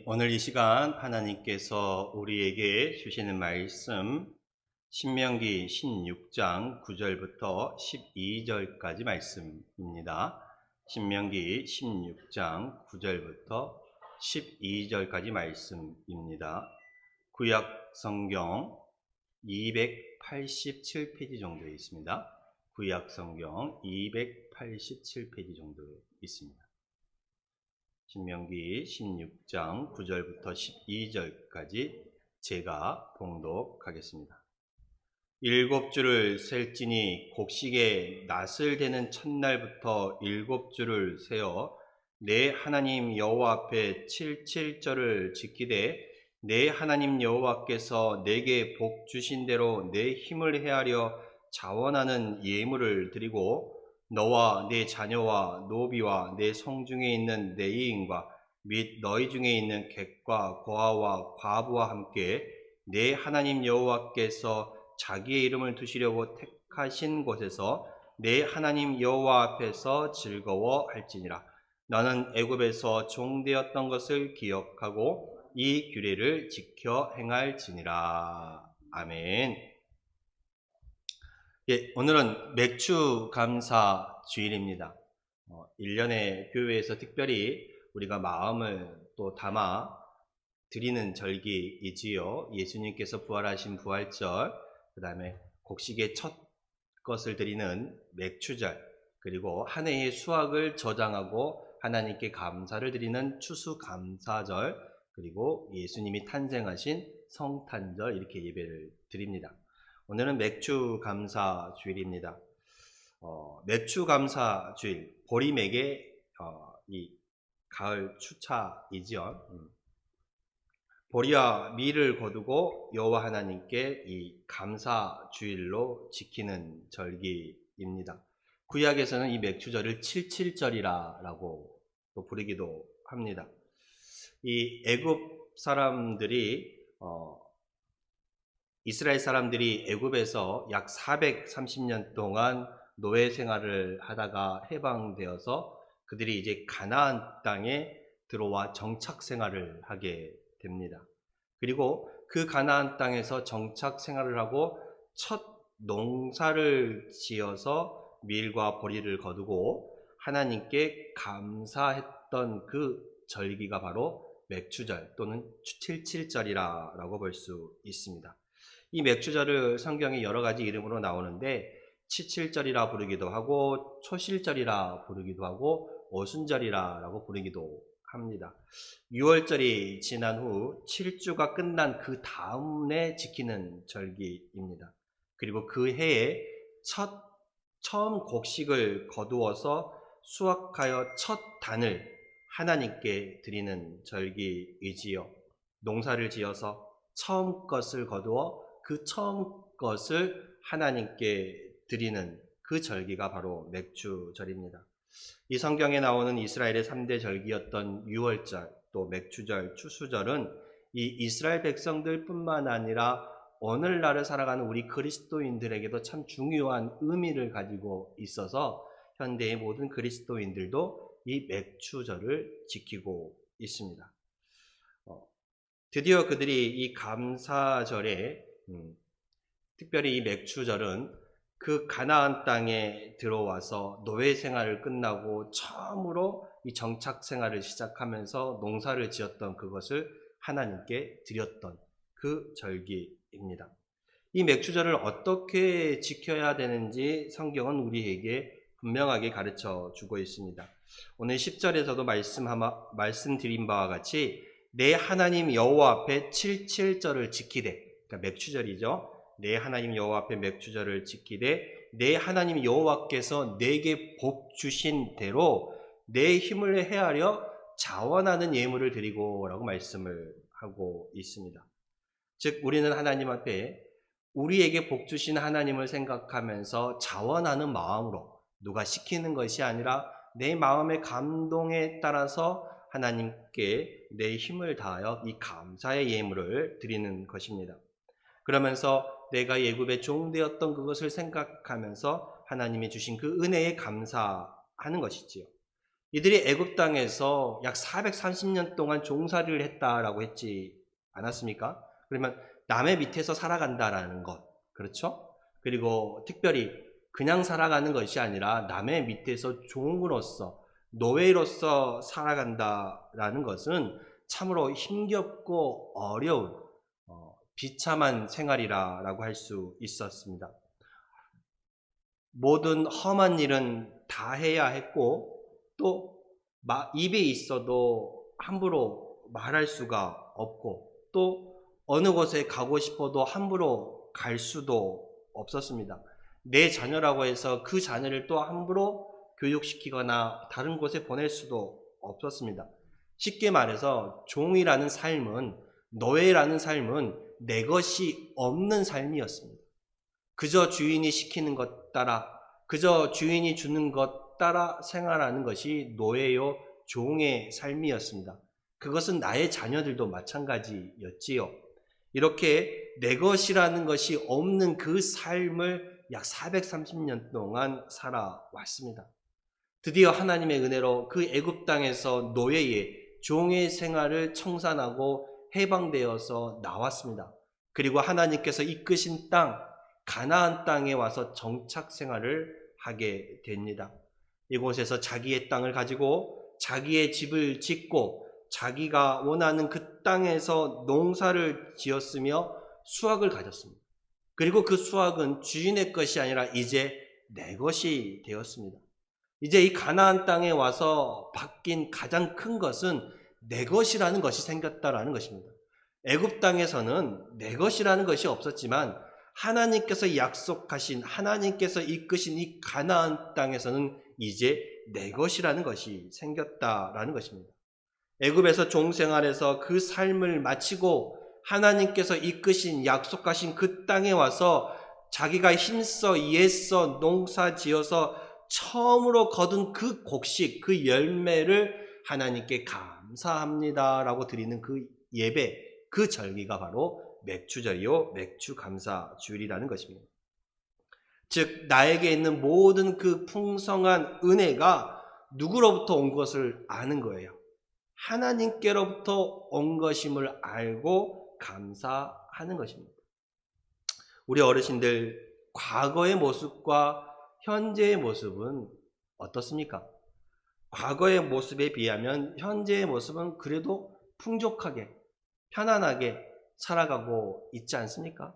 오늘 이 시간 하나님께서 우리에게 주시는 말씀 신명기 16장 9절부터 12절까지 말씀입니다. 신명기 16장 9절부터 12절까지 말씀입니다. 구약 성경 287페이지 정도에 있습니다. 구약 성경 287페이지 정도에 있습니다. 신명기 16장 9절부터 12절까지 제가 봉독하겠습니다. 7주를 셀지니 곡식의 낫을 대는 첫날부터 7주를 세어 내 하나님 여호와 앞에 77절을 지키되 내 하나님 여호와께서 내게 복 주신 대로 내 힘을 헤아려 자원하는 예물을 드리고 너와 네 자녀와 노비와 내 성중에 있는 내 이인과 및 너희 중에 있는 객과 고아와 과부와 함께 내 하나님 여호와께서 자기의 이름을 두시려고 택하신 곳에서 내 하나님 여호와 앞에서 즐거워할지니라. 너는 애굽에서 종되었던 것을 기억하고 이 규례를 지켜 행할지니라. 아멘. 오늘은 맥주 감사 주일입니다. 1년에 교회에서 특별히 우리가 마음을 또 담아 드리는 절기이지요. 예수님께서 부활하신 부활절, 그 다음에 곡식의 첫 것을 드리는 맥추절, 그리고 한 해의 수확을 저장하고 하나님께 감사를 드리는 추수감사절, 그리고 예수님이 탄생하신 성탄절, 이렇게 예배를 드립니다. 오늘은 맥추감사 주일입니다. 맥추감사 주일, 보리맥의 이 가을 추차이지요. 보리와 밀을 거두고 여호와 하나님께 이 감사 주일로 지키는 절기입니다. 구약에서는 이 맥추절을 77절이라고 또 부르기도 합니다. 이 애굽 사람들이 이스라엘 사람들이 애굽에서 약 430년 동안 노예 생활을 하다가 해방되어서 그들이 이제 가나안 땅에 들어와 정착 생활을 하게 됩니다. 그리고 그 가나안 땅에서 정착 생활을 하고 첫 농사를 지어서 밀과 보리를 거두고 하나님께 감사했던 그 절기가 바로 맥추절 또는 77절이라고 볼 수 있습니다. 이 맥추절을 성경에 여러 가지 이름으로 나오는데 칠칠절이라 부르기도 하고 초실절이라 부르기도 하고 오순절이라고 부르기도 합니다. 6월절이 지난 후 7주가 끝난 그 다음에 지키는 절기입니다. 그리고 그 해에 처음 곡식을 거두어서 수확하여 첫 단을 하나님께 드리는 절기이지요. 농사를 지어서 처음 것을 거두어 그 처음 것을 하나님께 드리는 그 절기가 바로 맥추절입니다. 이 성경에 나오는 이스라엘의 3대 절기였던 유월절, 또 맥추절, 추수절은 이 이스라엘 백성들뿐만 아니라 오늘날을 살아가는 우리 그리스도인들에게도 참 중요한 의미를 가지고 있어서 현대의 모든 그리스도인들도 이 맥추절을 지키고 있습니다. 드디어 그들이 이 감사절에 특별히 이 맥추절은 그 가나안 땅에 들어와서 노예 생활을 끝나고 처음으로 이 정착 생활을 시작하면서 농사를 지었던 그것을 하나님께 드렸던 그 절기입니다. 이 맥추절을 어떻게 지켜야 되는지 성경은 우리에게 분명하게 가르쳐 주고 있습니다. 오늘 10절에서도 말씀드린 바와 같이 내 하나님 여호와 앞에 77절을 지키되, 그러니까 맥추절이죠. 내 하나님 여호와 앞에 맥추절을 지키되 내 하나님 여호와께서 내게 복 주신 대로 내 힘을 헤아려 자원하는 예물을 드리고 라고 말씀을 하고 있습니다. 즉 우리는 하나님 앞에 우리에게 복 주신 하나님을 생각하면서 자원하는 마음으로, 누가 시키는 것이 아니라 내 마음의 감동에 따라서 하나님께 내 힘을 다하여 이 감사의 예물을 드리는 것입니다. 그러면서 내가 애굽의 종되었던 그것을 생각하면서 하나님이 주신 그 은혜에 감사하는 것이지요. 이들이 애굽 땅에서 약 430년 동안 종살이를 했다라고 했지 않았습니까? 그러면 남의 밑에서 살아간다라는 것, 그렇죠? 그리고 특별히 그냥 살아가는 것이 아니라 남의 밑에서 종으로서, 노예로서 살아간다라는 것은 참으로 힘겹고 어려운 비참한 생활이라고 할 수 있었습니다. 모든 험한 일은 다 해야 했고, 또 입에 있어도 함부로 말할 수가 없고, 또 어느 곳에 가고 싶어도 함부로 갈 수도 없었습니다. 내 자녀라고 해서 그 자녀를 또 함부로 교육시키거나 다른 곳에 보낼 수도 없었습니다. 쉽게 말해서 종이라는 삶은, 노예라는 삶은 내 것이 없는 삶이었습니다. 그저 주인이 시키는 것 따라, 그저 주인이 주는 것 따라 생활하는 것이 노예요 종의 삶이었습니다. 그것은 나의 자녀들도 마찬가지였지요. 이렇게 내 것이라는 것이 없는 그 삶을 약 430년 동안 살아왔습니다. 드디어 하나님의 은혜로 그 애굽 땅에서 노예의 종의 생활을 청산하고 해방되어서 나왔습니다. 그리고 하나님께서 이끄신 땅, 가나안 땅에 와서 정착 생활을 하게 됩니다. 이곳에서 자기의 땅을 가지고 자기의 집을 짓고 자기가 원하는 그 땅에서 농사를 지었으며 수확을 가졌습니다. 그리고 그 수확은 주인의 것이 아니라 이제 내 것이 되었습니다. 이제 이 가나안 땅에 와서 바뀐 가장 큰 것은 내 것이라는 것이 생겼다라는 것입니다. 애굽 땅에서는 내 것이라는 것이 없었지만 하나님께서 약속하신, 하나님께서 이끄신 이 가나안 땅에서는 이제 내 것이라는 것이 생겼다라는 것입니다. 애굽에서 종생활에서 그 삶을 마치고 하나님께서 이끄신, 약속하신 그 땅에 와서 자기가 힘써 애써 농사 지어서 처음으로 거둔 그 곡식, 그 열매를 하나님께 감사합니다라고 드리는 그 예배, 그 절기가 바로 맥주절이요 맥주감사주일이라는 것입니다. 즉 나에게 있는 모든 그 풍성한 은혜가 누구로부터 온 것을 아는 거예요. 하나님께로부터 온 것임을 알고 감사하는 것입니다. 우리 어르신들 과거의 모습과 현재의 모습은 어떻습니까? 과거의 모습에 비하면 현재의 모습은 그래도 풍족하게, 편안하게 살아가고 있지 않습니까?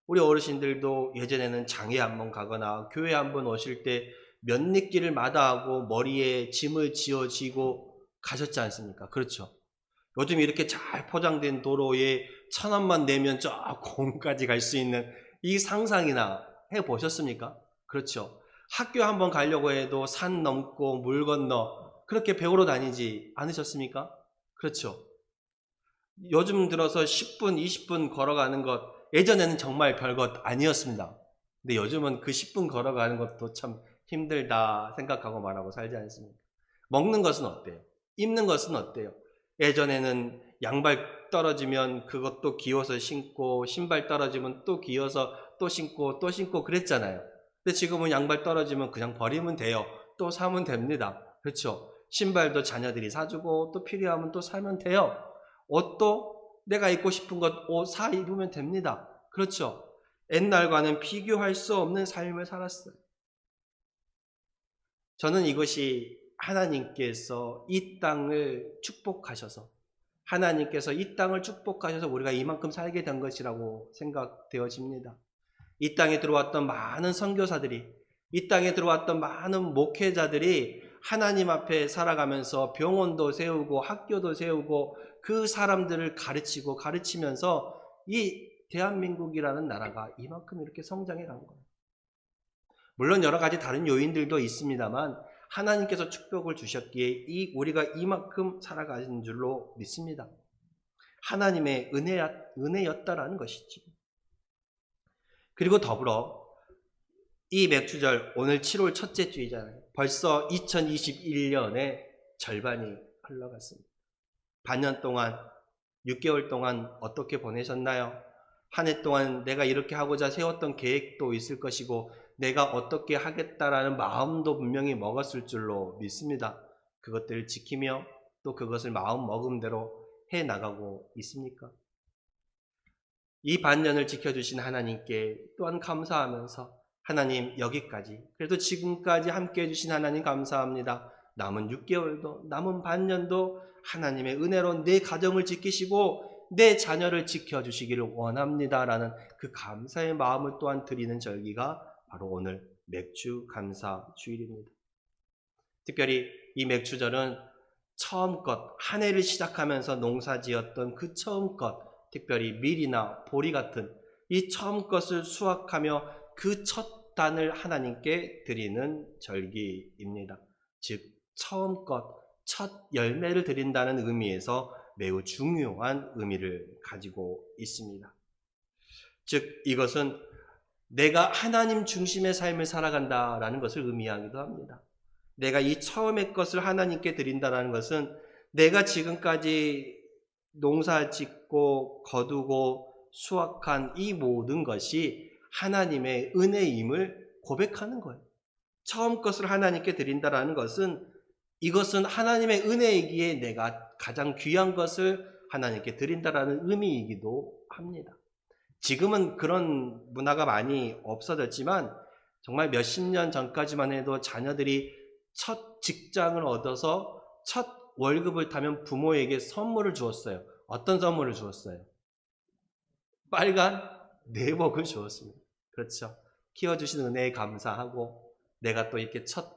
우리 어르신들도 예전에는 장에 한번 가거나 교회 한번 오실 때 몇리길을 마다하고 머리에 짐을 지어지고 가셨지 않습니까? 그렇죠. 요즘 이렇게 잘 포장된 도로에 1,000원만 내면 저 공까지 갈 수 있는 이 상상이나 해보셨습니까? 그렇죠. 학교 한번 가려고 해도 산 넘고 물 건너 그렇게 배우러 다니지 않으셨습니까? 그렇죠. 요즘 들어서 10분, 20분 걸어가는 것, 예전에는 정말 별것 아니었습니다. 근데 요즘은 그 10분 걸어가는 것도 참 힘들다 생각하고 말하고 살지 않습니까? 먹는 것은 어때요? 입는 것은 어때요? 예전에는 양발 떨어지면 그것도 기어서 신고, 신발 떨어지면 또 기어서 또 신고 그랬잖아요. 근데 지금은 양발 떨어지면 그냥 버리면 돼요. 또 사면 됩니다. 그렇죠? 신발도 자녀들이 사주고 또 필요하면 또 사면 돼요. 옷도 내가 입고 싶은 것 옷 사 입으면 됩니다. 그렇죠? 옛날과는 비교할 수 없는 삶을 살았어요. 저는 이것이 하나님께서 이 땅을 축복하셔서 하나님께서 이 땅을 축복하셔서 우리가 이만큼 살게 된 것이라고 생각되어집니다. 이 땅에 들어왔던 많은 선교사들이, 이 땅에 들어왔던 많은 목회자들이 하나님 앞에 살아가면서 병원도 세우고 학교도 세우고 그 사람들을 가르치고 가르치면서 이 대한민국이라는 나라가 이만큼 이렇게 성장해 간 거예요. 물론 여러 가지 다른 요인들도 있습니다만 하나님께서 축복을 주셨기에 우리가 이만큼 살아가는 줄로 믿습니다. 하나님의 은혜였다라는 것이지. 그리고 더불어 이 맥주절 오늘 7월 첫째 주이잖아요. 벌써 2021년의 절반이 흘러갔습니다. 반년 동안 6개월 동안 어떻게 보내셨나요? 한 해 동안 내가 이렇게 하고자 세웠던 계획도 있을 것이고 내가 어떻게 하겠다라는 마음도 분명히 먹었을 줄로 믿습니다. 그것들을 지키며 또 그것을 마음 먹음대로 해 나가고 있습니까? 이 반년을 지켜주신 하나님께 또한 감사하면서 하나님 여기까지 그래도 지금까지 함께 해주신 하나님 감사합니다. 남은 6개월도 남은 반년도 하나님의 은혜로 내 가정을 지키시고 내 자녀를 지켜주시기를 원합니다라는 그 감사의 마음을 또한 드리는 절기가 바로 오늘 맥주 감사 주일입니다. 특별히 이 맥주절은 처음껏 한 해를 시작하면서 농사지었던 그 처음껏 특별히 밀이나 보리 같은 이 처음 것을 수확하며 그 첫 단을 하나님께 드리는 절기입니다. 즉 처음 것, 첫 열매를 드린다는 의미에서 매우 중요한 의미를 가지고 있습니다. 즉 이것은 내가 하나님 중심의 삶을 살아간다라는 것을 의미하기도 합니다. 내가 이 처음의 것을 하나님께 드린다는 것은 내가 지금까지 농사 짓고 거두고 수확한 이 모든 것이 하나님의 은혜임을 고백하는 거예요. 처음 것을 하나님께 드린다는 것은 이것은 하나님의 은혜이기에 내가 가장 귀한 것을 하나님께 드린다는 의미이기도 합니다. 지금은 그런 문화가 많이 없어졌지만 정말 몇십 년 전까지만 해도 자녀들이 첫 직장을 얻어서 첫 월급을 타면 부모에게 선물을 주었어요. 어떤 선물을 주었어요? 빨간 내복을 주었습니다. 그렇죠. 키워주신 은혜에 감사하고 내가 또 이렇게 첫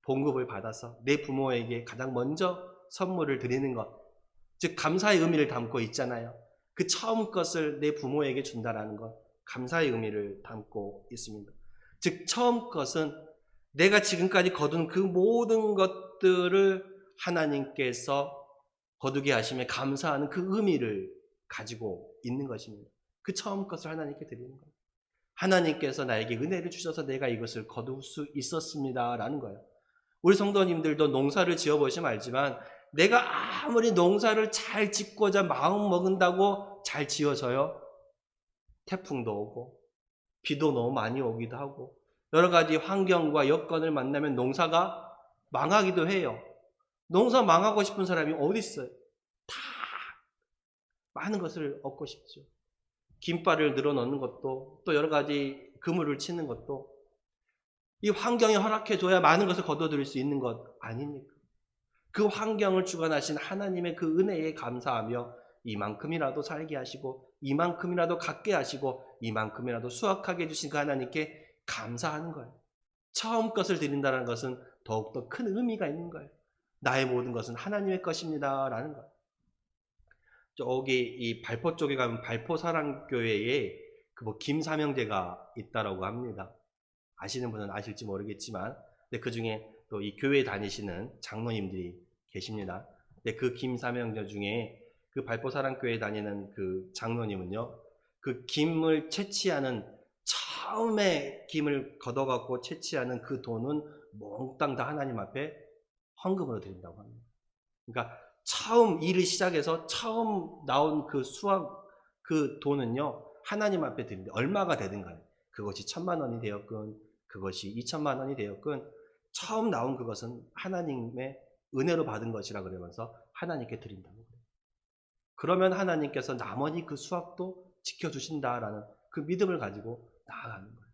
봉급을 받아서 내 부모에게 가장 먼저 선물을 드리는 것, 즉 감사의 의미를 담고 있잖아요. 그 처음 것을 내 부모에게 준다라는 것, 감사의 의미를 담고 있습니다. 즉 처음 것은 내가 지금까지 거둔 그 모든 것들을 하나님께서 거두게 하심에 감사하는 그 의미를 가지고 있는 것입니다. 그 처음 것을 하나님께 드리는 거예요. 하나님께서 나에게 은혜를 주셔서 내가 이것을 거둘 수 있었습니다라는 거예요. 우리 성도님들도 농사를 지어보시면 알지만 내가 아무리 농사를 잘 짓고자 마음 먹은다고 잘 지어져요? 태풍도 오고 비도 너무 많이 오기도 하고 여러 가지 환경과 여건을 만나면 농사가 망하기도 해요. 농사 망하고 싶은 사람이 어디 있어요? 다 많은 것을 얻고 싶죠. 김발을 늘어놓는 것도 또 여러 가지 그물을 치는 것도 이 환경이 허락해줘야 많은 것을 거둬들일 수 있는 것 아닙니까? 그 환경을 주관하신 하나님의 그 은혜에 감사하며 이만큼이라도 살게 하시고 이만큼이라도 갖게 하시고 이만큼이라도 수확하게 해주신 그 하나님께 감사하는 거예요. 처음 것을 드린다는 것은 더욱더 큰 의미가 있는 거예요. 나의 모든 것은 하나님의 것입니다 라는 거예요. 저기 이 발포 쪽에 가면 발포사랑교회에 그 김사명제가 있다라고 합니다. 아시는 분은 아실지 모르겠지만, 근데 그 중에 또 이 교회 다니시는 장로님들이 계십니다. 근데 그 김사명제 중에 그 발포사랑교회 다니는 그 장로님은요, 그 김을 채취하는 처음에 김을 걷어갖고 채취하는 그 돈은 몽땅 다 하나님 앞에 헌금으로 드린다고 합니다. 그러니까 처음 일을 시작해서 처음 나온 그 수확 그 돈은요 하나님 앞에 드리는데 얼마가 되든 간에 그것이 1,000만 원이 되었건 그것이 2,000만 원이 되었건 처음 나온 그것은 하나님의 은혜로 받은 것이라 그러면서 하나님께 드린다는 거예요. 그러면 하나님께서 나머지 그 수확도 지켜주신다라는 그 믿음을 가지고 나아가는 거예요.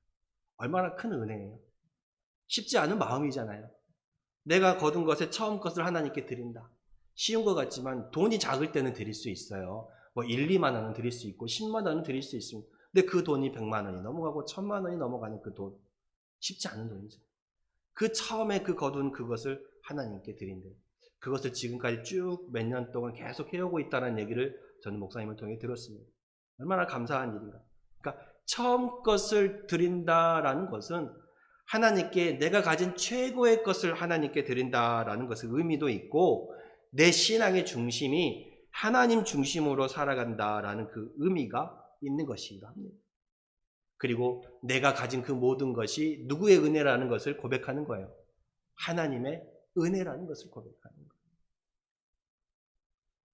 얼마나 큰 은혜예요. 쉽지 않은 마음이잖아요. 내가 거둔 것의 처음 것을 하나님께 드린다. 쉬운 것 같지만 돈이 작을 때는 드릴 수 있어요. 뭐 1, 2만 원은 드릴 수 있고 10만 원은 드릴 수 있습니다. 근데 그 돈이 100만 원이 넘어가고 1,000만 원이 넘어가는 그 돈, 쉽지 않은 돈이죠. 그 처음에 그 거둔 그것을 하나님께 드린대요. 그것을 지금까지 쭉 몇 년 동안 계속 해오고 있다는 얘기를 저는 목사님을 통해 들었습니다. 얼마나 감사한 일인가. 그러니까 처음 것을 드린다라는 것은 하나님께 내가 가진 최고의 것을 하나님께 드린다라는 것의 의미도 있고 내 신앙의 중심이 하나님 중심으로 살아간다라는 그 의미가 있는 것이기도 합니다. 그리고 내가 가진 그 모든 것이 누구의 은혜라는 것을 고백하는 거예요. 하나님의 은혜라는 것을 고백하는 거예요.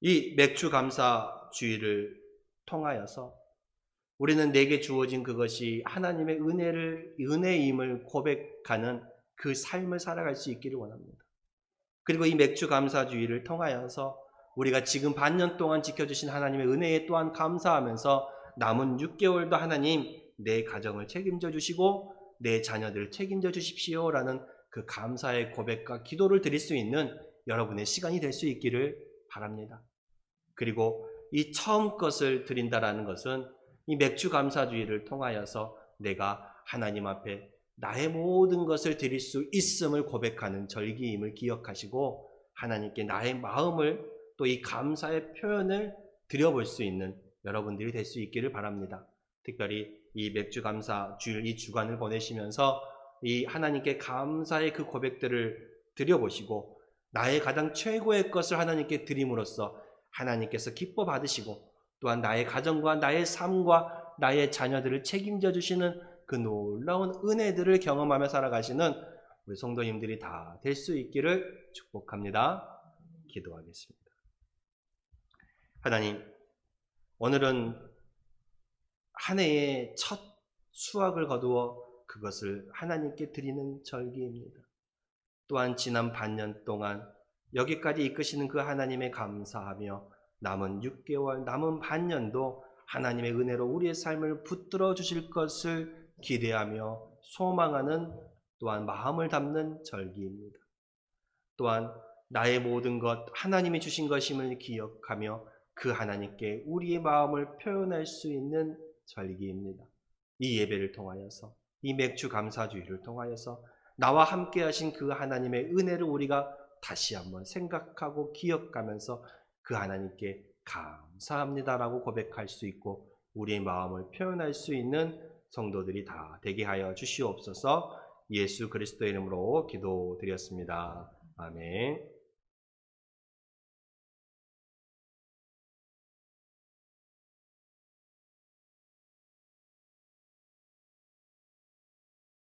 이 맥주 감사 주일을 통하여서 우리는 내게 주어진 그것이 하나님의 은혜임을 고백하는 그 삶을 살아갈 수 있기를 원합니다. 그리고 이 맥주 감사주의를 통하여서 우리가 지금 반년 동안 지켜주신 하나님의 은혜에 또한 감사하면서 남은 6개월도 하나님 내 가정을 책임져 주시고 내 자녀들을 책임져 주십시오라는 그 감사의 고백과 기도를 드릴 수 있는 여러분의 시간이 될 수 있기를 바랍니다. 그리고 이 처음 것을 드린다라는 것은 이 맥주 감사주의를 통하여서 내가 하나님 앞에 나의 모든 것을 드릴 수 있음을 고백하는 절기임을 기억하시고 하나님께 나의 마음을 또 이 감사의 표현을 드려볼 수 있는 여러분들이 될 수 있기를 바랍니다. 특별히 이 맥주 감사 주일 이 주간을 보내시면서 이 하나님께 감사의 그 고백들을 드려보시고 나의 가장 최고의 것을 하나님께 드림으로써 하나님께서 기뻐 받으시고 또한 나의 가정과 나의 삶과 나의 자녀들을 책임져 주시는 그 놀라운 은혜들을 경험하며 살아가시는 우리 성도님들이 다 될 수 있기를 축복합니다. 기도하겠습니다. 하나님, 오늘은 한 해의 첫 수확을 거두어 그것을 하나님께 드리는 절기입니다. 또한 지난 반년 동안 여기까지 이끄시는 그 하나님에 감사하며 남은 6개월, 남은 반년도 하나님의 은혜로 우리의 삶을 붙들어 주실 것을 기대하며 소망하는 또한 마음을 담는 절기입니다. 또한 나의 모든 것 하나님이 주신 것임을 기억하며 그 하나님께 우리의 마음을 표현할 수 있는 절기입니다. 이 예배를 통하여서 이 맥주 감사주의를 통하여서 나와 함께 하신 그 하나님의 은혜를 우리가 다시 한번 생각하고 기억하면서 그 하나님께 감사합니다라고 고백할 수 있고 우리의 마음을 표현할 수 있는 성도들이 다 되게 하여 주시옵소서. 예수 그리스도의 이름으로 기도드렸습니다. 아멘.